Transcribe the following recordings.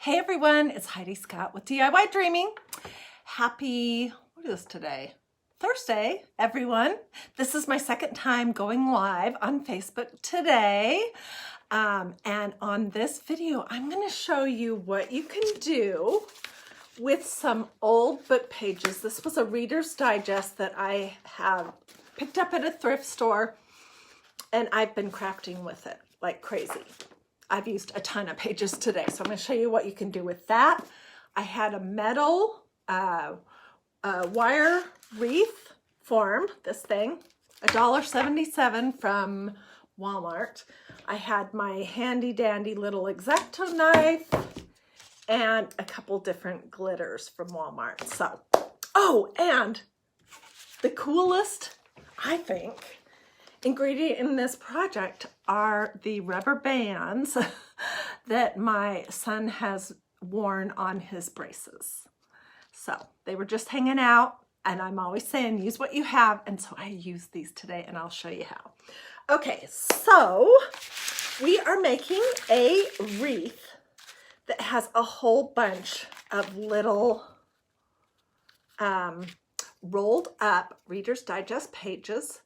Hey everyone, it's Hiedi Scott with DIY Dreaming. Happy, what is today? Thursday, everyone. This is my second time going live on Facebook today. And on this video, I'm going to show you what you can do with some old book pages. This was a Reader's Digest that I have picked up at a thrift store, and I've been crafting with it like crazy. I've used a ton of pages today, so I'm going to show you what you can do with that. I had a metal wire wreath form, this thing, $1.77 from Walmart. I had my handy dandy little X-Acto knife and a couple different glitters from Walmart. So, oh, and the coolest, I think, ingredient in this project are the rubber bands that my son has worn on his braces. So they were just hanging out, and I'm always saying use what you have, and so I used these today, and I'll show you how. Okay, so we are making a wreath that has a whole bunch of little rolled up Reader's Digest pages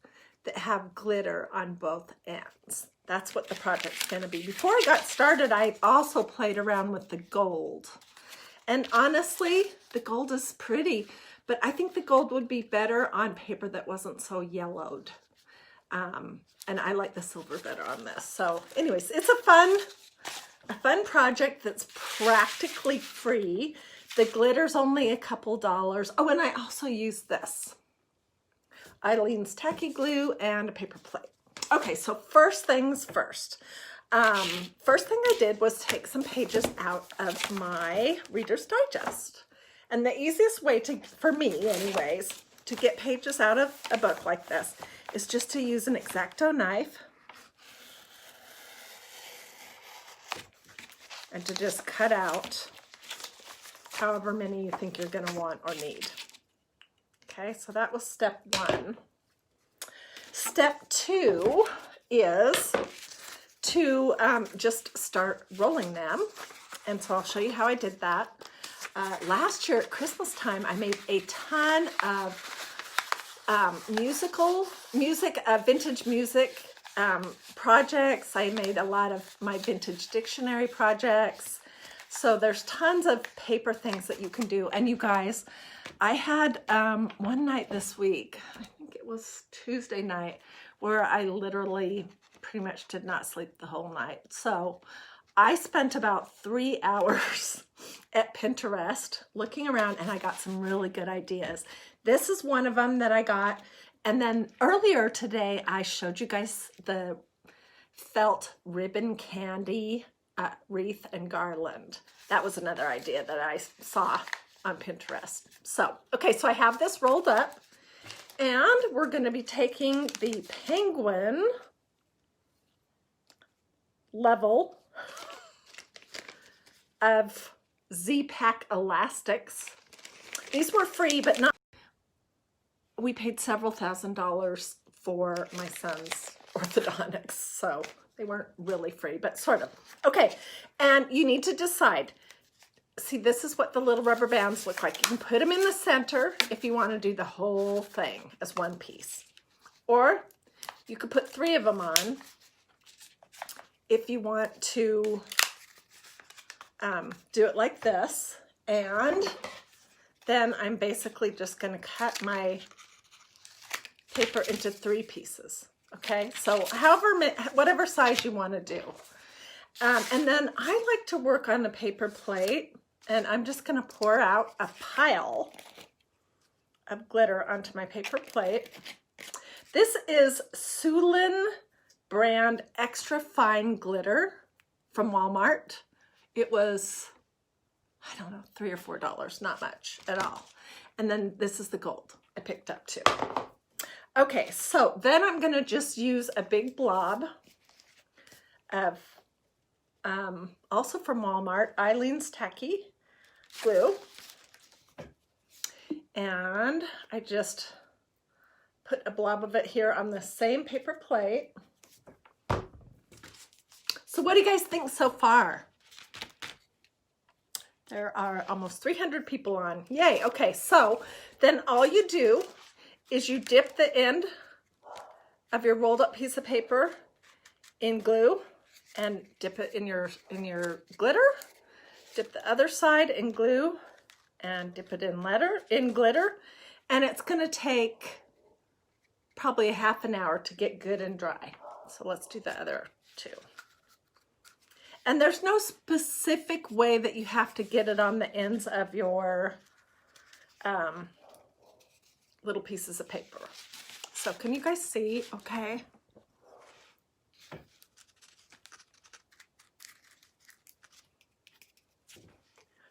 that have glitter on both ends. That's what the project's going to be. Before I got started, I also played around with the gold. And honestly, the gold is pretty, but I think the gold would be better on paper that wasn't so yellowed. And I like the silver better on this. So anyways, it's a fun project that's practically free. The glitter's only a couple dollars. Oh, and I also used this. Eileen's tacky glue and a paper plate. Okay, so first things first. First thing I did was take some pages out of my Reader's Digest. And the easiest way for me anyways, to get pages out of a book like this is just to use an X-Acto knife and to just cut out however many you think you're going to want or need. Okay, so that was step one. Step two is to just start rolling them. And so I'll show you how I did that. Last year at Christmas time, I made a ton of vintage music projects. I made a lot of my vintage dictionary projects. So there's tons of paper things that you can do. And you guys, I had one night this week, I think it was Tuesday night, where I literally pretty much did not sleep the whole night. So I spent about 3 hours at Pinterest looking around, and I got some really good ideas. This is one of them that I got. And then earlier today, I showed you guys the felt ribbon candy wreath and garland. That was another idea that I saw on Pinterest. So, okay, so I have this rolled up, and we're going to be taking the penguin level of Z-Pack elastics. These were free, but not. We paid several $1,000s for my son's orthodontics, so they weren't really free, but sort of. Okay, and you need to decide. See, this is what the little rubber bands look like. You can put them in the center if you want to do the whole thing as one piece. Or you could put 3 of them on if you want to do it like this. And then I'm basically just going to cut my paper into 3 pieces. Okay, so whatever size you want to do. And then I like to work on a paper plate, and I'm just going to pour out a pile of glitter onto my paper plate. This is Sulin brand extra fine glitter from Walmart. It was, I don't know, $3 or $4, not much at all. And then this is the gold I picked up too. Okay, so then I'm going to just use a big blob of, also from Walmart, Eileen's tacky glue. And I just put a blob of it here on the same paper plate. So what do you guys think so far? There are almost 300 people on. Yay. Okay, so then all you do is you dip the end of your rolled up piece of paper in glue and dip it in your glitter. Dip the other side in glue and dip it in glitter. And it's going to take probably a half an hour to get good and dry. So let's do the other two. And there's no specific way that you have to get it on the ends of your little pieces of paper. So can you guys see? Okay.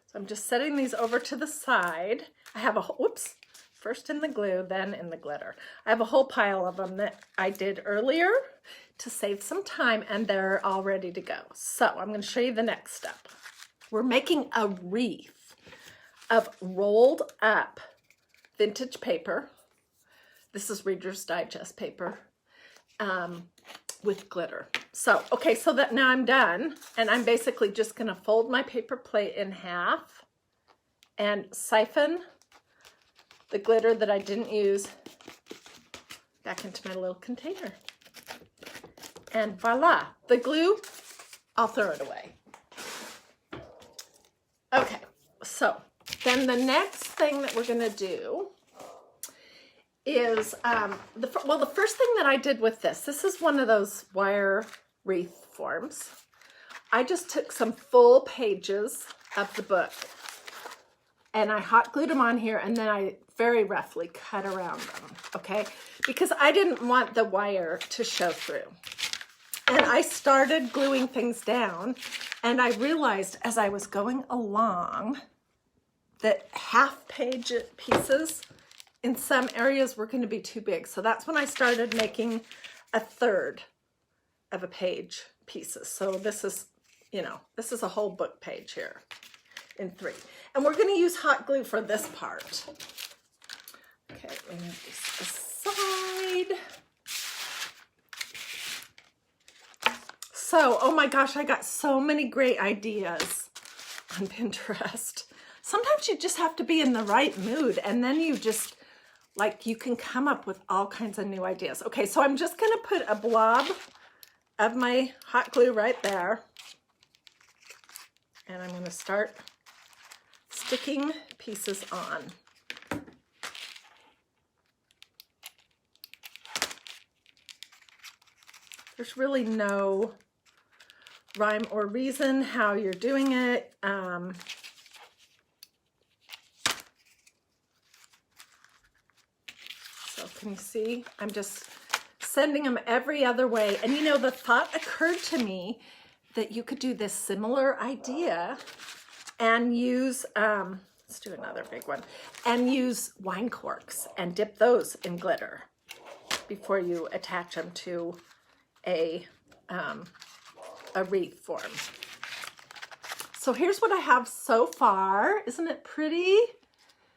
So I'm just setting these over to the side. I have a, whoops, first in the glue, then in the glitter. I have a whole pile of them that I did earlier to save some time, and they're all ready to go. So I'm going to show you the next step. We're making a wreath of rolled up vintage paper. This is Reader's Digest paper with glitter. So, okay, so that now I'm done, and I'm basically just going to fold my paper plate in half and siphon the glitter that I didn't use back into my little container. And voila, the glue, I'll throw it away. Okay, so then the next thing that we're gonna do is, the first thing that I did with this is one of those wire wreath forms. I just took some full pages of the book and I hot glued them on here, and then I very roughly cut around them, okay? Because I didn't want the wire to show through. And I started gluing things down, and I realized as I was going along that half-page pieces in some areas were going to be too big. So that's when I started making a third of a page pieces. So this is, you know, this is a whole book page here in 3. And we're going to use hot glue for this part. Okay, we're going to move this aside. So, oh my gosh, I got so many great ideas on Pinterest. Sometimes you just have to be in the right mood, and then you just, like, you can come up with all kinds of new ideas. Okay, so I'm just going to put a blob of my hot glue right there. And I'm going to start sticking pieces on. There's really no rhyme or reason how you're doing it. So can you see? I'm just sending them every other way. And you know, the thought occurred to me that you could do this similar idea and use, let's do another big one, and use wine corks and dip those in glitter before you attach them to a wreath form. So here's what I have so far. Isn't it pretty?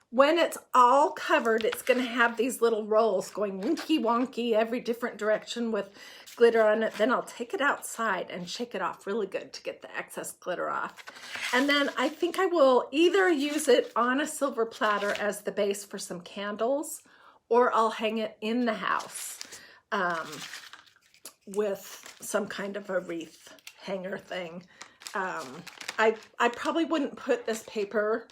When it's all covered, it's going to have these little rolls going wonky wonky every different direction with glitter on it. Then I'll take it outside and shake it off really good to get the excess glitter off. And then I think I will either use it on a silver platter as the base for some candles, or I'll hang it in the house with some kind of a wreath hanger thing. I probably wouldn't put this paper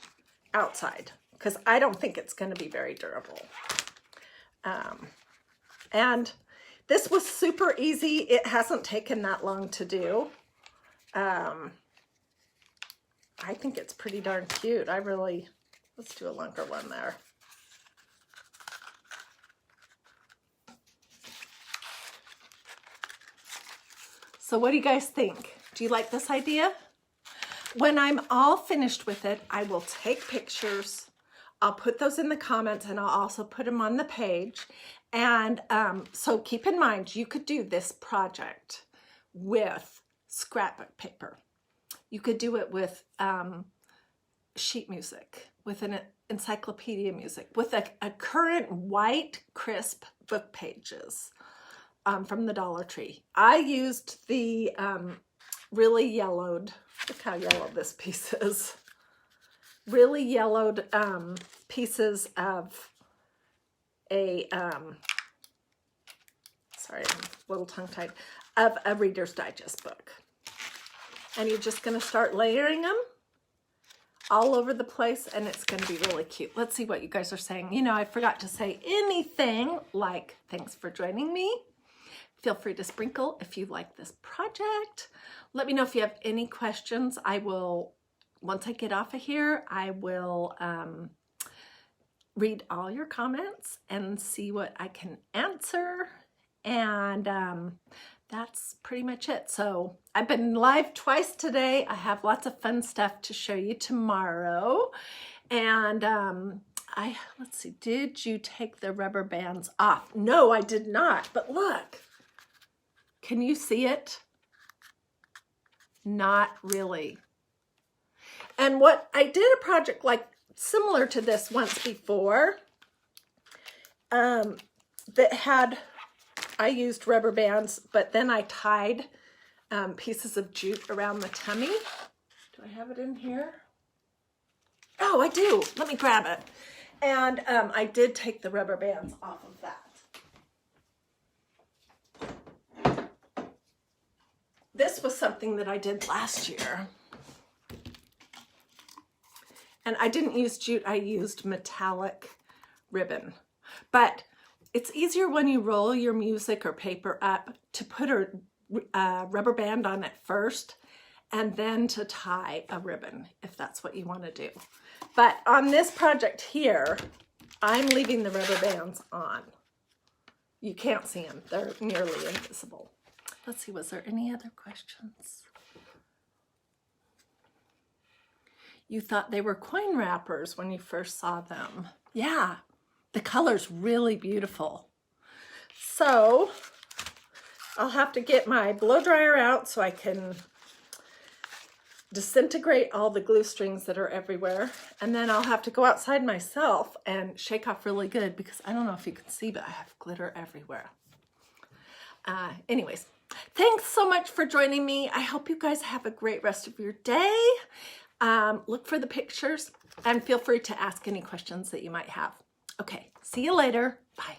outside because I don't think it's going to be very durable. And this was super easy. It hasn't taken that long to do. I think it's pretty darn cute. Let's do a longer one there. So what do you guys think? Do you like this idea? When I'm all finished with it, I will take pictures. I'll put those in the comments, and I'll also put them on the page. And so keep in mind, you could do this project with scrapbook paper. You could do it with sheet music, with an encyclopedia music, with a current white crisp book pages. From the Dollar Tree. I used the really yellowed, look how yellow this piece is. really yellowed pieces of a, sorry, I'm a little tongue-tied, of a Reader's Digest book. And you're just going to start layering them all over the place, and it's going to be really cute. Let's see what you guys are saying. You know, I forgot to say anything like, thanks for joining me. Feel free to sprinkle if you like this project. Let me know if you have any questions. I will, once I get off of here, I will read all your comments and see what I can answer. And that's pretty much it. So I've been live twice today. I have lots of fun stuff to show you tomorrow. And let's see, did you take the rubber bands off? No, I did not, but look, can you see it? Not really. And what I did a project like similar to this once before, that had, I used rubber bands, but then I tied pieces of jute around the tummy. Do I have it in here? Oh, I do. Let me grab it. And I did take the rubber bands off of that. This was something that I did last year. And I didn't use jute, I used metallic ribbon. But it's easier when you roll your music or paper up to put a rubber band on it first and then to tie a ribbon, if that's what you want to do. But on this project here, I'm leaving the rubber bands on. You can't see them, they're nearly invisible. Let's see, was there any other questions? You thought they were coin wrappers when you first saw them. Yeah, the color's really beautiful. So I'll have to get my blow dryer out so I can disintegrate all the glue strings that are everywhere. And then I'll have to go outside myself and shake off really good because I don't know if you can see, but I have glitter everywhere. Anyways, thanks so much for joining me. I hope you guys have a great rest of your day. Look for the pictures and feel free to ask any questions that you might have. Okay, see you later. Bye.